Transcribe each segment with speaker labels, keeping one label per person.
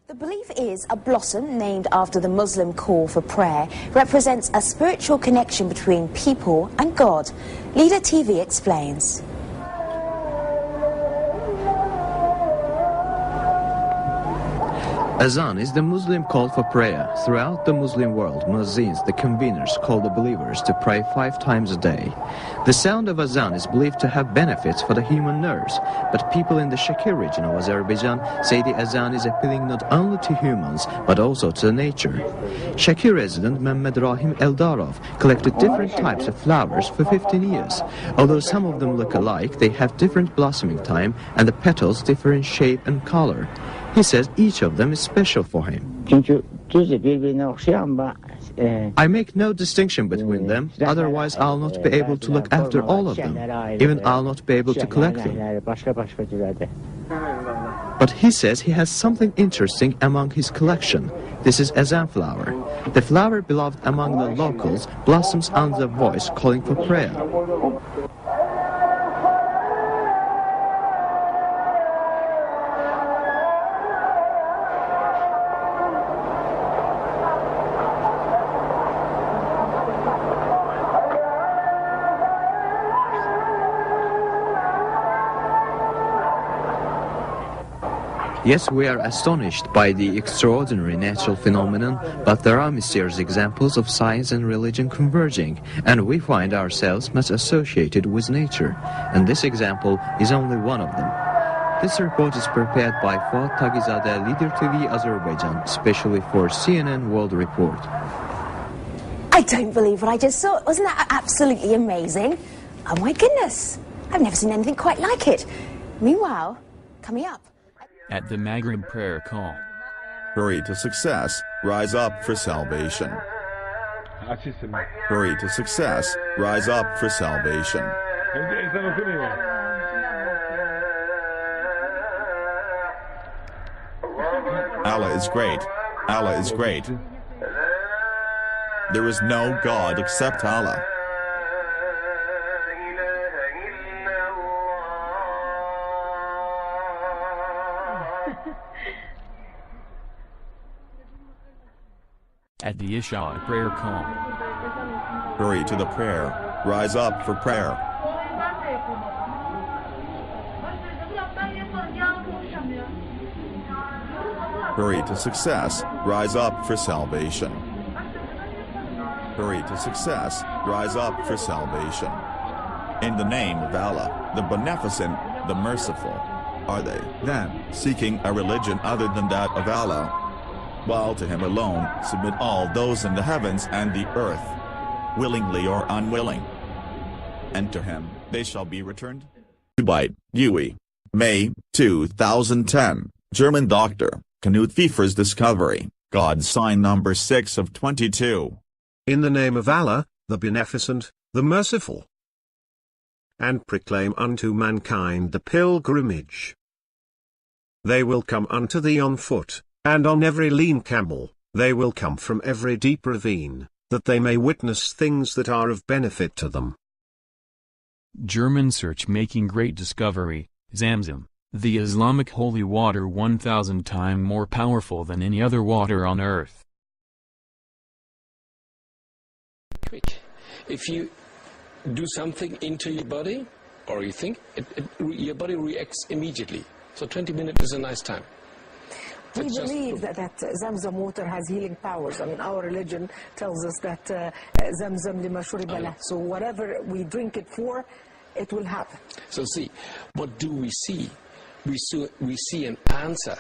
Speaker 1: The belief is a blossom named after the Muslim call for prayer represents a spiritual connection between people and God. Leader TV explains.
Speaker 2: Azan is the Muslim call for prayer. Throughout the Muslim world, muezzins, the conveners, call the believers to pray 5 times a day. The sound of Azan is believed to have benefits for the human nerves, but people in the Shakir region of Azerbaijan say the Azan is appealing not only to humans, but also to nature. Shakir resident Mehmed Rahim Eldarov collected different types of flowers for 15 years. Although some of them look alike, they have different blossoming time and the petals differ in shape and color. He says each of them is special for him. I make no distinction between them, otherwise I'll not be able to look after all of them. Even I'll not be able to collect them. But he says he has something interesting among his collection. This is Azan flower. The flower beloved among the locals blossoms under the voice calling for prayer. Yes, we are astonished by the extraordinary natural phenomenon, but there are mysterious examples of science and religion converging, and we find ourselves much associated with nature, and this example is only one of them. This report is prepared by Fuat Tagizadeh, Leader TV Azerbaijan, especially for CNN World Report.
Speaker 1: I don't believe what I just saw. Wasn't that absolutely amazing? Oh my goodness, I've never seen anything quite like it. Meanwhile, coming up.
Speaker 3: At the Maghrib prayer call.
Speaker 4: Hurry to success, rise up for salvation. Hurry to success, rise up for salvation. Allah is great. Allah is great. There is no God except Allah.
Speaker 3: At the Isha prayer call.
Speaker 4: Hurry to the prayer, rise up for prayer. Hurry to success, rise up for salvation. Hurry to success, rise up for salvation. In the name of Allah, the Beneficent, the Merciful. Are they, then, seeking a religion other than that of Allah? While to Him alone submit all those in the heavens and the earth, willingly or unwilling. And to Him they shall be returned. Byte, Dewey. May, 2010. German doctor, Knut Pfeiffer's discovery, God's sign number 6 of 22.
Speaker 5: In the name of Allah, the Beneficent, the Merciful. And proclaim unto mankind the pilgrimage. They will come unto thee on foot, and on every lean camel, they will come from every deep ravine, that they may witness things that are of benefit to them.
Speaker 3: German search making great discovery, Zamzam, the Islamic holy water 1,000 times more powerful than any other water on earth.
Speaker 6: If you do something into your body, or you think, your body reacts immediately. So 20 minutes is a nice time.
Speaker 7: We believe that Zamzam water has healing powers. I mean, our religion tells us that Zamzam lima shuriba lah. So whatever we drink it for, it will happen.
Speaker 6: So see, what do we see? We see an answer.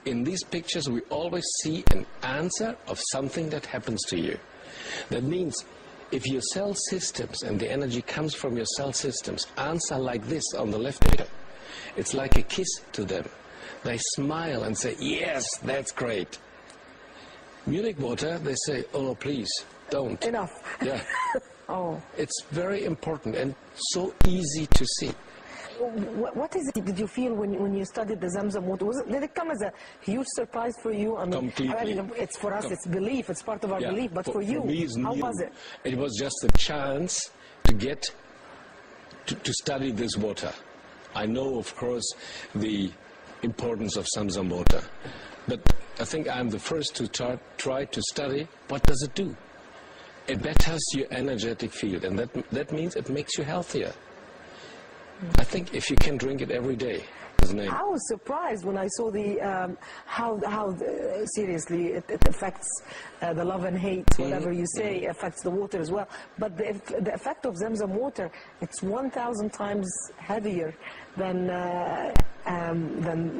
Speaker 6: In these pictures, we always see an answer of something that happens to you. That means if your cell systems and the energy comes from your cell systems answer like this on the left picture, it's like a kiss to them. They smile and say, yes, that's great. Munich water, they say, oh, please, don't.
Speaker 7: Enough.
Speaker 6: Yeah.
Speaker 7: Oh.
Speaker 6: It's very important and so easy to see.
Speaker 7: What is it did you feel when you studied the Zamzam water? Did it come as a huge surprise for you? I mean,
Speaker 6: completely.
Speaker 7: I mean, it's for us, it's belief, it's part of our belief, but for you, how was it?
Speaker 6: It was just a chance to get to study this water. I know, of course, the importance of Zamzam water, but I think I'm the first to try to study what does it do. It betters your energetic field, and that means it makes you healthier. I think if you can drink it every day.
Speaker 7: I was surprised when I saw the how seriously it affects the love and hate, whatever you say, affects the water as well. But the effect of Zamzam water, it's 1,000 times heavier than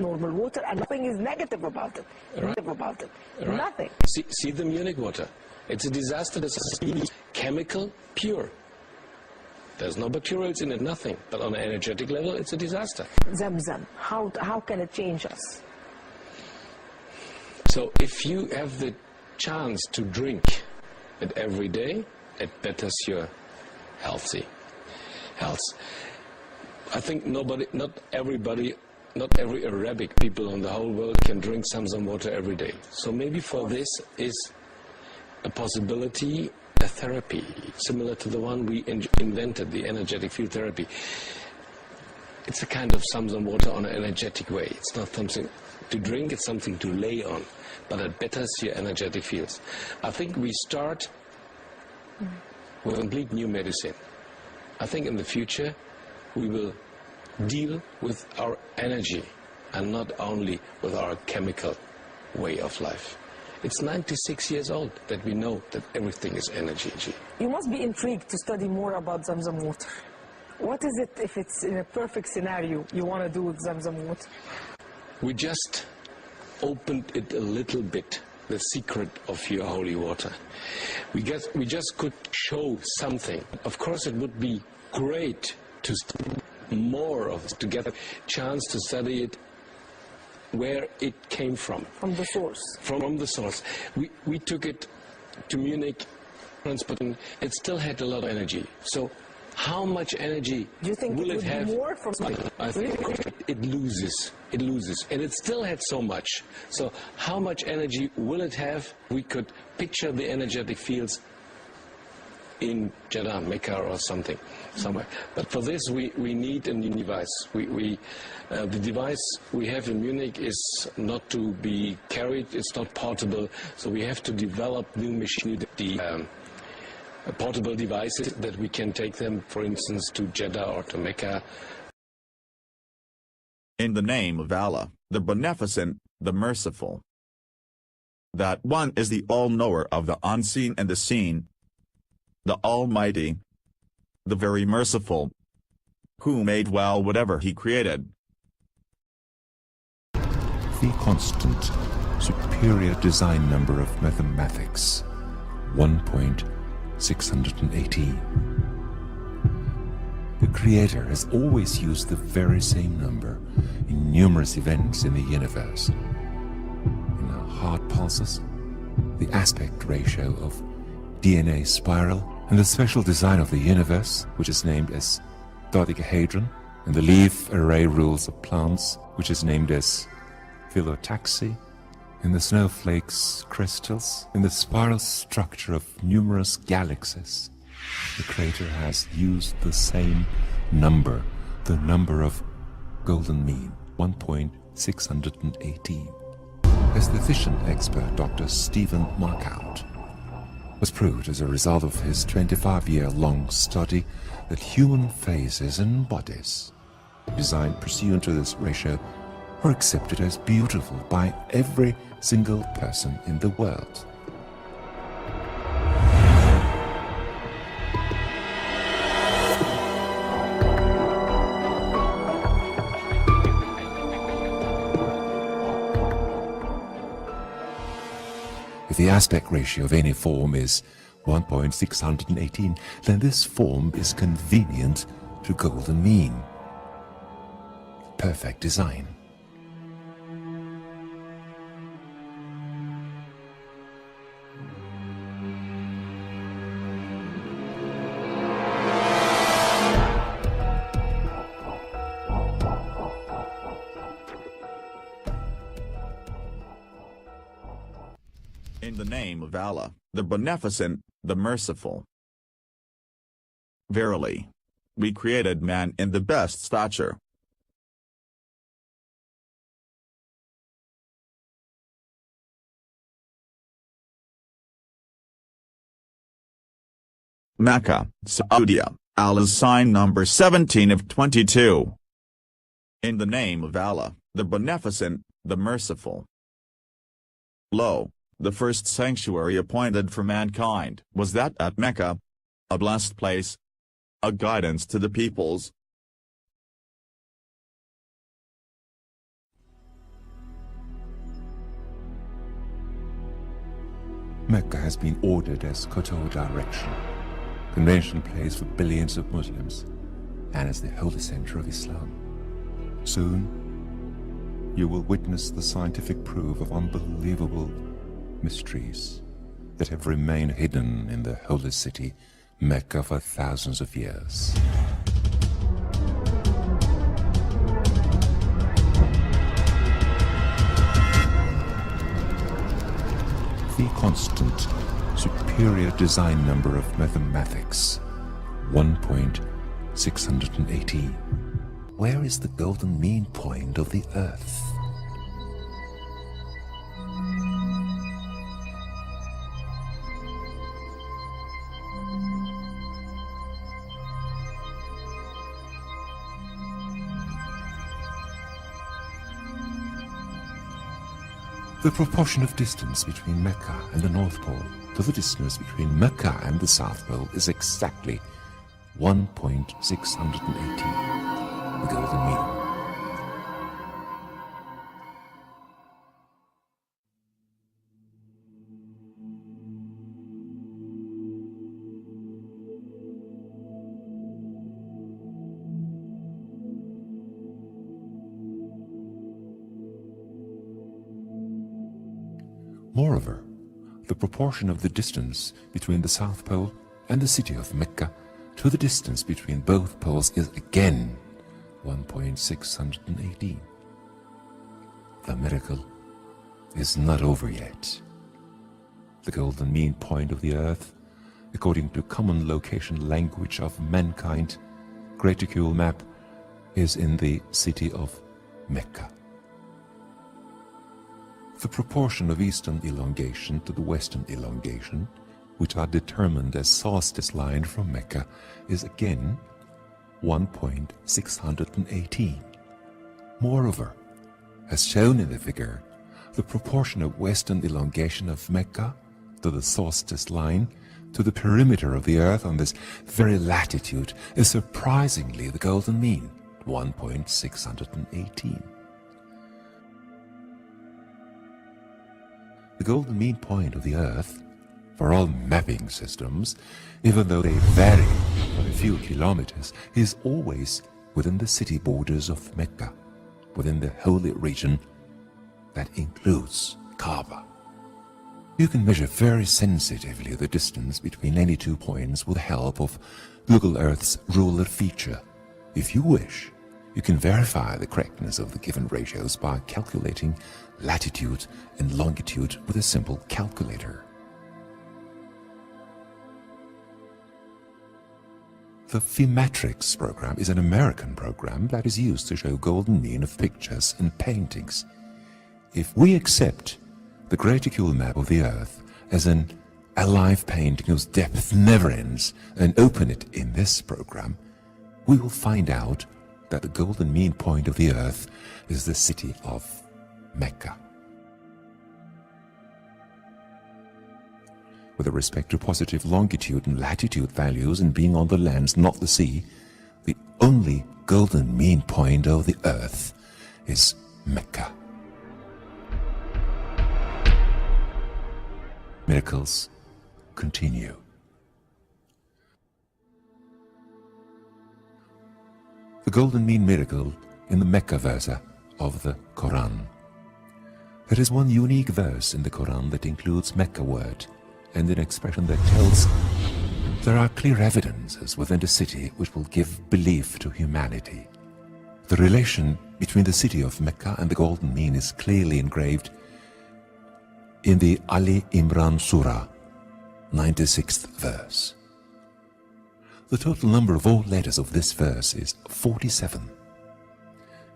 Speaker 7: normal water, and nothing is negative about it.
Speaker 6: Right.
Speaker 7: Negative about it.
Speaker 6: Right.
Speaker 7: Nothing.
Speaker 6: See the Munich water. It's a disaster. That's chemical pure. There's no bacterials in it, nothing. But on an energetic level, it's a disaster.
Speaker 7: Zamzam, how can it change us?
Speaker 6: So if you have the chance to drink it every day, it betters your health. I think not every Arabic people in the whole world can drink Zamzam water every day. So maybe for this is a possibility, a therapy, similar to the one we invented, the energetic field therapy. It's a kind of Zamzam water on an energetic way. It's not something to drink, it's something to lay on, but it betters your energetic fields. I think we start with a complete new medicine. I think in the future we will deal with our energy and not only with our chemical way of life. It's 96 years old that we know that everything is energy.
Speaker 7: You must be intrigued to study more about Zamzam water. What is it, if it's in a perfect scenario, you want to do with Zamzam water?
Speaker 6: We just opened it a little bit, the secret of your holy water. We just could show something. Of course, it would be great to study more of it, to get a chance to study it where it came from.
Speaker 7: From the source.
Speaker 6: From the source. We took it to Munich, transporting. It still had a lot of energy. So how much energy
Speaker 7: do you think
Speaker 6: will
Speaker 7: it
Speaker 6: it have?
Speaker 7: Be more from
Speaker 6: I think it loses. It loses. And it still had so much. So how much energy will it have? We could picture the energetic fields in Jeddah, Mecca or something, somewhere. But for this we need a new device. The device we have in Munich is not to be carried, it's not portable, so we have to develop new machines, portable devices that we can take them, for instance, to Jeddah or to Mecca.
Speaker 4: In the name of Allah, the Beneficent, the Merciful. That one is the all-knower of the unseen and the seen, the Almighty, the very merciful, who made well whatever he created.
Speaker 8: The constant, superior design number of mathematics, 1.618. The Creator has always used the very same number in numerous events in the universe. In our heart pulses, the aspect ratio of DNA spiral, and the special design of the universe, which is named as dodecahedron, and the leaf array rules of plants, which is named as phyllotaxy, in the snowflakes crystals, in the spiral structure of numerous galaxies. The Creator has used the same number, the number of golden mean, 1.618. As the vision expert Dr. Stephen Markout was proved as a result of his 25-year-long study that human faces and bodies designed pursuant to this ratio are accepted as beautiful by every single person in the world. If the aspect ratio of any form is 1.618, then this form is convenient to golden mean. Perfect design.
Speaker 4: In the name of Allah, the Beneficent, the Merciful. Verily, we created man in the best stature. Mecca, Saudi, Allah's sign number 17 of 22. In the name of Allah, the Beneficent, the Merciful. Lo, the first sanctuary appointed for mankind was that at Mecca, a blessed place, a guidance to the peoples.
Speaker 8: Mecca has been ordered as Qibla direction, convention place for billions of Muslims, and as the holy center of Islam. Soon, you will witness the scientific proof of unbelievable mysteries that have remained hidden in the holy city, Mecca, for thousands of years. The constant, superior design number of mathematics, 1.618. Where is the golden mean point of the Earth? The proportion of distance between Mecca and the North Pole to the distance between Mecca and the South Pole is exactly 1.618, the golden mean. Moreover, the proportion of the distance between the South Pole and the city of Mecca to the distance between both poles is again 1.618. The miracle is not over yet. The golden mean point of the Earth, according to common location language of mankind, Graticule map, is in the city of Mecca. The proportion of eastern elongation to the western elongation, which are determined as solstice line from Mecca, is again 1.618. Moreover, as shown in the figure, the proportion of western elongation of Mecca to the solstice line to the perimeter of the Earth on this very latitude is surprisingly the golden mean, 1.618. The golden mean point of the Earth, for all mapping systems, even though they vary by a few kilometers, is always within the city borders of Mecca, within the holy region that includes Kaaba. You can measure very sensitively the distance between any two points with the help of Google Earth's ruler feature. If you wish, you can verify the correctness of the given ratios by calculating latitude and longitude with a simple calculator. The Phematrix program is an American program that is used to show golden mean of pictures and paintings. If we accept the Graticule map of the Earth as an alive painting whose depth never ends and open it in this program, we will find out that the golden mean point of the Earth is the city of Mecca. With respect to positive longitude and latitude values and being on the land, not the sea, the only golden mean point of the Earth is Mecca. Miracles continue. The golden mean miracle in the Mecca verse of the Quran. There is one unique verse in the Quran that includes Mecca word and an expression that tells there are clear evidences within the city which will give belief to humanity. The relation between the city of Mecca and the golden mean is clearly engraved in the Ali Imran Surah, 96th verse. The total number of all letters of this verse is 47.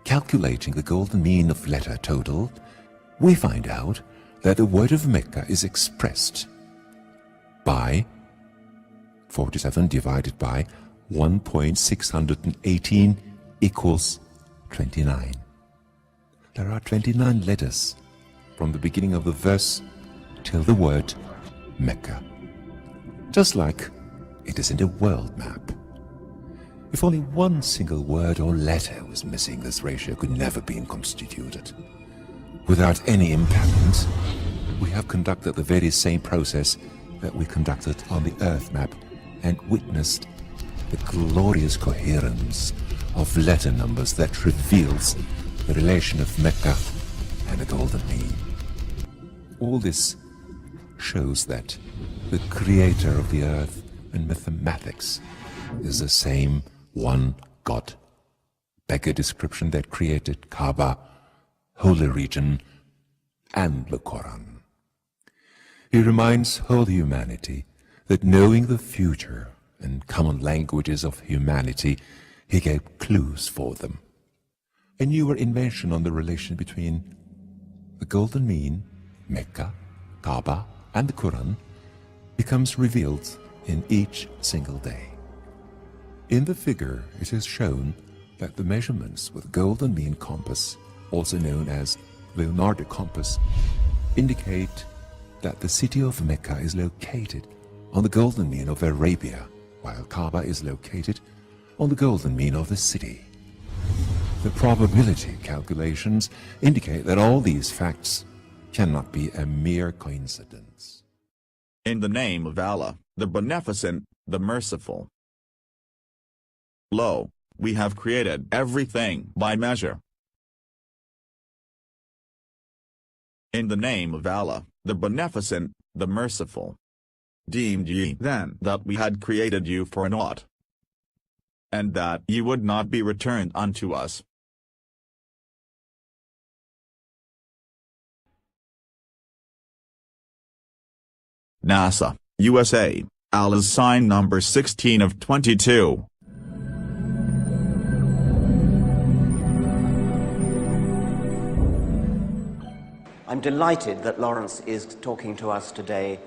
Speaker 8: Calculating the golden mean of letter total, we find out that the word of Mecca is expressed by 47 divided by 1.618 equals 29. There are 29 letters from the beginning of the verse till the word Mecca. Just like it is in a world map. If only one single word or letter was missing, this ratio could never be constituted. Without any impairment, we have conducted the very same process that we conducted on the Earth map and witnessed the glorious coherence of letter numbers that reveals the relation of Mecca and the Golden Mean. All this shows that the creator of the earth and mathematics is the same one God. Becker description that created Kaaba, holy region, and the Quran. He reminds whole humanity that knowing the future and common languages of humanity, he gave clues for them. A newer invention on the relation between the Golden Mean, Mecca, Kaaba, and the Quran becomes revealed in each single day. In the figure, it is shown that the measurements with Golden Mean compass, also known as Leonardo compass, indicate that the city of Mecca is located on the Golden Mean of Arabia, while Kaaba is located on the Golden Mean of the city. The probability calculations indicate that all these facts cannot be a mere coincidence.
Speaker 4: In the name of Allah, the Beneficent, the Merciful. Lo, we have created everything by measure. In the name of Allah, the Beneficent, the Merciful. Deemed ye then that we had created you for naught, and that ye would not be returned unto us? NASA, USA, Allah's sign number 16 of 22.
Speaker 9: I'm delighted that Lawrence is talking to us today.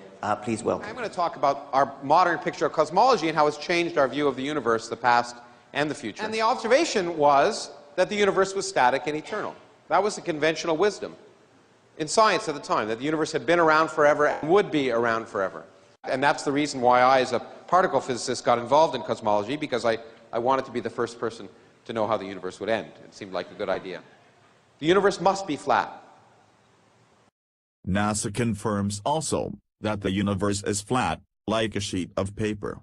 Speaker 9: Please welcome.
Speaker 10: I'm going to talk about our modern picture of cosmology and how it's changed our view of the universe, the past and the future. And the observation was that the universe was static and eternal. That was the conventional wisdom in science at the time, that the universe had been around forever and would be around forever. And that's the reason why I, as a particle physicist, got involved in cosmology, because I wanted to be the first person to know how the universe would end. It seemed like a good idea. The universe must be flat.
Speaker 4: NASA confirms also that the universe is flat, like a sheet of paper.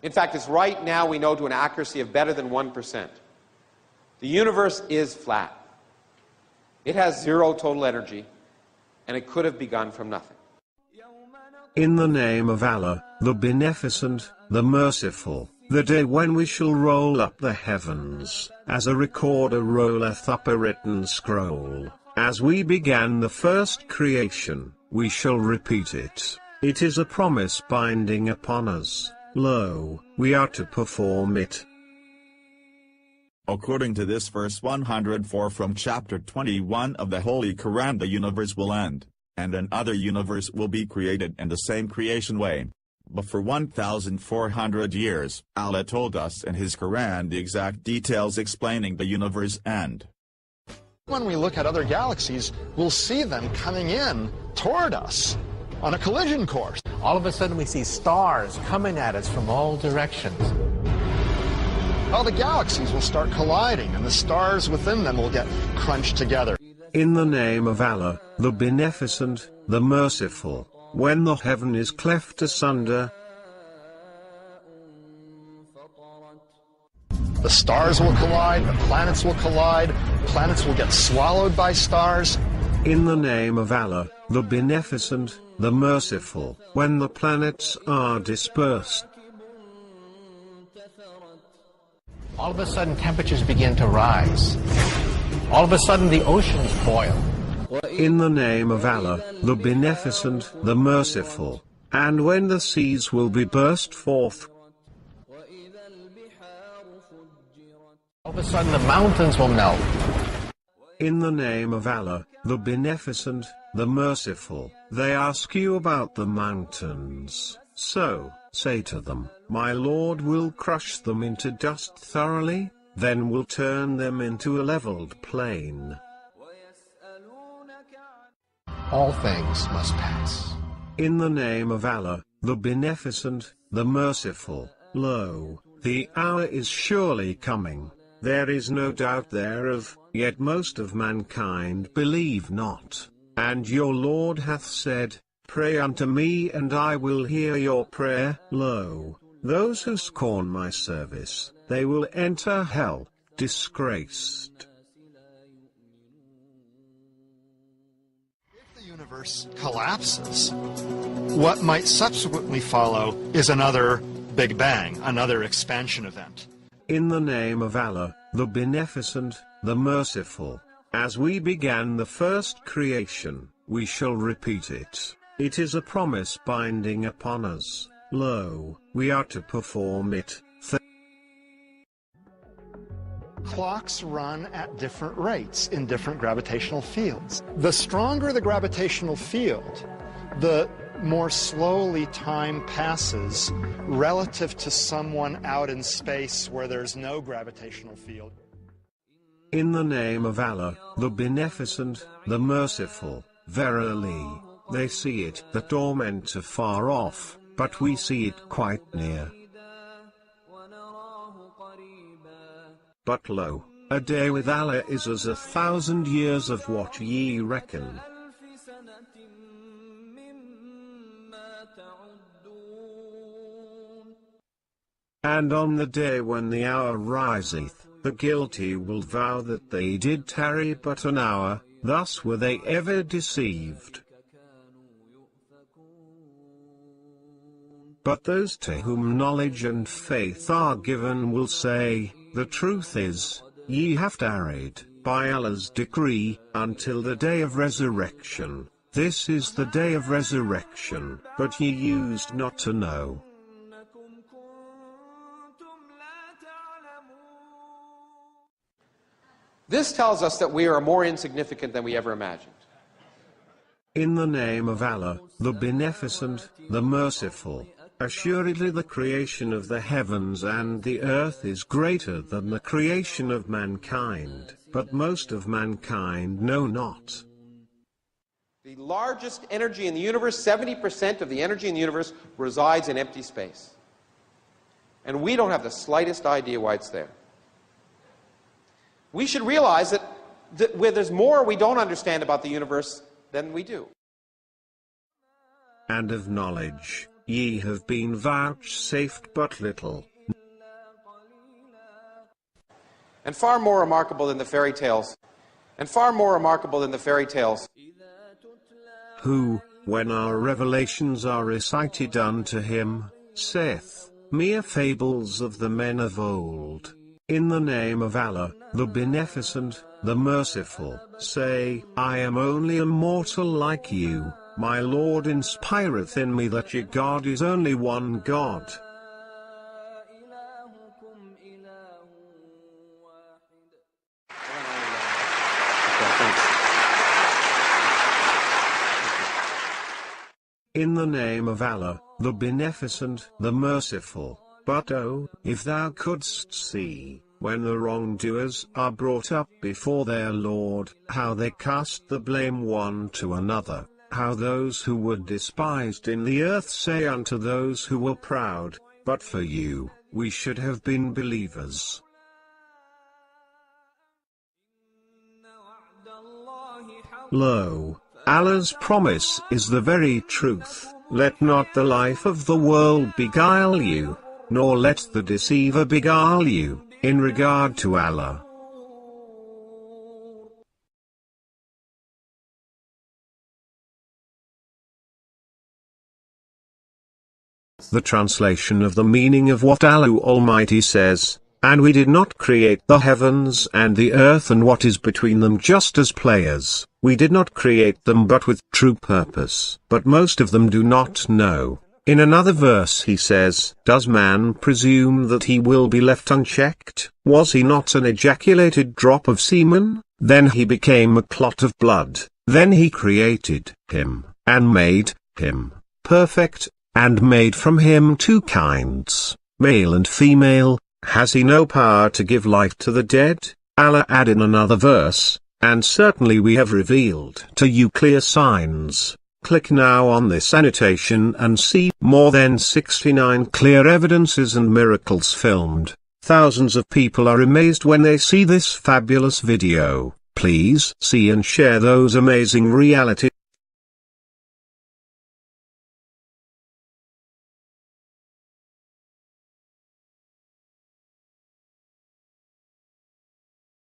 Speaker 10: In fact, it's right now we know to an accuracy of better than 1%. The universe is flat. It has zero total energy, and it could have begun from nothing.
Speaker 5: In the name of Allah, the Beneficent, the Merciful, the day when we shall roll up the heavens, as a recorder rolleth up a written scroll. As we began the first creation, we shall repeat it. It is a promise binding upon us. Lo, we are to perform it.
Speaker 4: According to this verse 104 from chapter 21 of the Holy Quran, the universe will end, and another universe will be created in the same creation way. But for 1,400 years, Allah told us in His Quran the exact details explaining the universe end.
Speaker 11: When we look at other galaxies, we'll see them coming in toward us on a collision course.
Speaker 12: All of a sudden we see stars coming at us from all directions.
Speaker 11: All the galaxies will start colliding, and the stars within them will get crunched together.
Speaker 5: In the name of Allah, the Beneficent, the Merciful, when the heaven is cleft asunder,
Speaker 11: the stars will collide, the planets will collide, planets will get swallowed by stars.
Speaker 5: In the name of Allah, the Beneficent, the Merciful, when the planets are dispersed,
Speaker 12: all of a sudden temperatures begin to rise. All of a sudden the oceans boil.
Speaker 5: In the name of Allah, the Beneficent, the Merciful, and when the seas will be burst forth.
Speaker 12: All of a sudden the mountains will melt.
Speaker 5: In the name of Allah, the Beneficent, the Merciful, they ask you about the mountains. So, say to them, my Lord will crush them into dust thoroughly, then will turn them into a leveled plain.
Speaker 12: All things must pass.
Speaker 5: In the name of Allah, the Beneficent, the Merciful, lo, the hour is surely coming, there is no doubt thereof, yet most of mankind believe not. And your Lord hath said, pray unto me and I will hear your prayer. Lo, those who scorn my service, they will enter hell, disgraced.
Speaker 11: If the universe collapses, what might subsequently follow is another Big Bang, another expansion event.
Speaker 5: In the name of Allah, the Beneficent, the Merciful, as we began the first creation, we shall repeat it. It is a promise binding upon us. Lo, we are to perform it.
Speaker 11: Clocks run at different rates in different gravitational fields. The stronger the gravitational field, the more slowly time passes relative to someone out in space where there's no gravitational field.
Speaker 5: In the name of Allah, the Beneficent, the Merciful, verily, they see it that torment afar off, but we see it quite near. But lo, a day with Allah is as 1,000 years of what ye reckon. And on the day when the hour riseth, the guilty will vow that they did tarry but an hour, thus were they ever deceived. But those to whom knowledge and faith are given will say, the truth is, ye have tarried, by Allah's decree, until the day of resurrection. This is the day of resurrection, but ye used not to know.
Speaker 10: This tells us that we are more insignificant than we ever imagined.
Speaker 5: In the name of Allah, the Beneficent, the Merciful, assuredly the creation of the heavens and the earth is greater than the creation of mankind, but most of mankind know not.
Speaker 10: The largest energy in the universe, 70% of the energy in the universe, resides in empty space. And we don't have the slightest idea why it's there. We should realize that where there's more we don't understand about the universe than we do.
Speaker 5: And of knowledge, ye have been vouchsafed but little.
Speaker 10: And far more remarkable than the fairy tales. And far more remarkable than the fairy tales.
Speaker 5: Who, when our revelations are recited unto him, saith, mere fables of the men of old. In the name of Allah, the Beneficent, the Merciful, say, I am only a mortal like you, my Lord inspireth in me that your God is only one God. In the name of Allah, the Beneficent, the Merciful. But oh, if thou couldst see, when the wrongdoers are brought up before their Lord, how they cast the blame one to another, how those who were despised in the earth say unto those who were proud, but for you, we should have been believers. Lo, Allah's promise is the very truth, let not the life of the world beguile you, nor let the deceiver beguile you, in regard to Allah. The translation of the meaning of what Allah Almighty says, and we did not create the heavens and the earth and what is between them just as players, we did not create them but with true purpose. But most of them do not know. In another verse he says, does man presume that he will be left unchecked? Was he not an ejaculated drop of semen? Then he became a clot of blood. Then he created him, and made him perfect, and made from him two kinds, male and female. Has he no power to give life to the dead? Allah add in another verse, and certainly we have revealed to you clear signs. Click now on this annotation and see more than 69 clear evidences and miracles filmed. Thousands of people are amazed when they see this fabulous video. Please see and share those amazing reality